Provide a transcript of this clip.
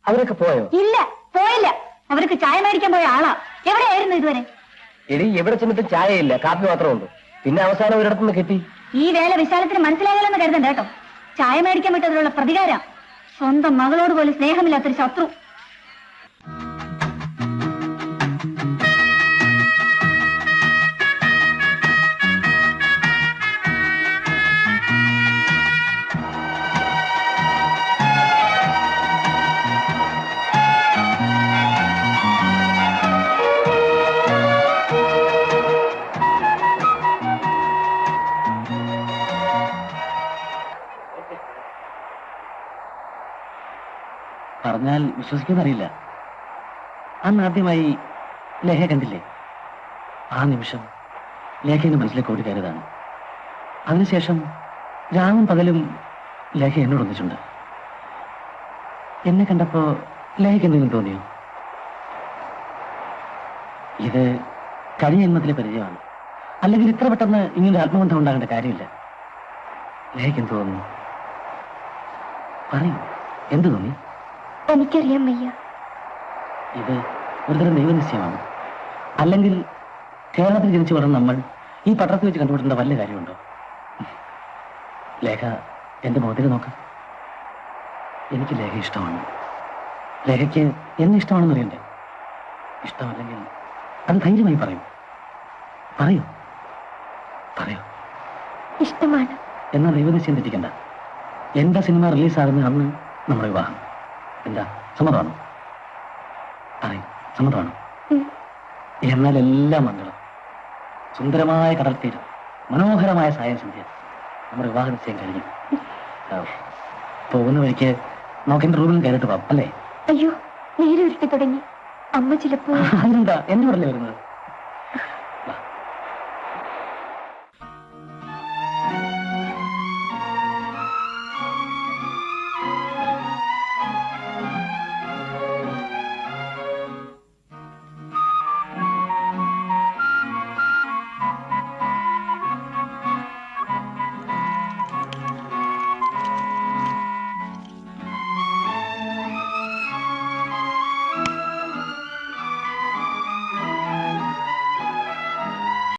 അവരൊക്കെ പോയോ? ഇല്ല, പോയില്ല. അവർക്ക് ചായ മേടിക്കാൻ പോയ ആളാ. എവിടെയായിരുന്നു ഇതുവരെ? എടി, എവിടെ ചെന്നിട്ടും ചായയില്ല, കാപ്പി മാത്രമുണ്ട്. പിന്നെ അവസാനം ഒരിടത്തുനിന്ന് കിട്ടി. ഈ വേല വിശാലത്തിന് മനസ്സിലാകില്ലെന്ന് കരുതണ്ട കേട്ടോ. ചായ മേടിക്കാൻ വിട്ടതിലുള്ള പ്രതികാരം. സ്വന്തം മകളോട് പോലും സ്നേഹമില്ലാത്തൊരു ശത്രു. പറഞ്ഞാൽ വിശ്വസിക്കുമെന്നറിയില്ല. അന്ന് ആദ്യമായി ലേഖ കണ്ടില്ലേ? ആ നിമിഷം ലേഖയുടെ മനസ്സിലേക്ക് ഓടി കയറിയതാണ്. അതിനുശേഷം രാവും പകലും ലേഖ എന്നോട് ഒന്നിച്ചുണ്ട്. എന്നെ കണ്ടപ്പോ ലേഖയ്ക്ക് എന്തെങ്കിലും തോന്നിയോ? ഇത് കഴിഞ്ഞ ജന്മത്തിലെ പരിചയമാണ്. അല്ലെങ്കിൽ ഇത്ര പെട്ടെന്ന് ഇങ്ങനെ ആത്മബന്ധം ഉണ്ടാകേണ്ട കാര്യമില്ല. ലേഖയ്ക്ക് എന്ത് തോന്നുന്നു? പറയൂ, എന്ത് തോന്നി? എനിക്കറിയാൻ വയ്യ. ഇത് ഒരുതരം ദൈവനിശ്ചയമാണ്. അല്ലെങ്കിൽ കേരളത്തിൽ ജനിച്ചു വളർന്ന നമ്മൾ ഈ പട്ടണത്തിൽ വെച്ച് കണ്ടുപിടിക്കേണ്ട വല്ല കാര്യമുണ്ടോ? ലേഖ എന്റെ മുഖത്തേക്ക് നോക്ക്. എനിക്ക് ലേഖ ഇഷ്ടമാണ്. ലേഖയ്ക്ക് എന്നെ ഇഷ്ടമാണെന്ന് അറിയണ്ടേ? ഇഷ്ടമല്ലെങ്കിൽ അത് ധൈര്യമായി പറയൂ. പറയൂ, പറയൂ. ഇഷ്ടമാണ്. എന്നാൽ ദൈവനിശ്ചയം തെറ്റിക്കണ്ട. എന്റെ സിനിമ റിലീസാകുന്ന അന്ന് നമ്മുടെ വിവാഹം. എന്താ, സമ്മതമാണോ? പറയും, സമ്മതമാണോ? എന്നാൽ എല്ലാം മംഗളം. സുന്ദരമായ കടൽ തീരം, മനോഹരമായ സായസന്ധ്യ, നമ്മുടെ വിവാഹ നിശ്ചയം കഴിഞ്ഞു. പോകുന്ന വഴിക്ക് നമുക്ക് എന്റെ റൂമിൽ കയറിട്ട് പോവാം, അല്ലേ? അയ്യോ, നേരെ ഉരുട്ടി തുടങ്ങി. അമ്മ ചിലപ്പോ. അതിനെന്താ, എന്റെ കൂടെ വരുന്നത്?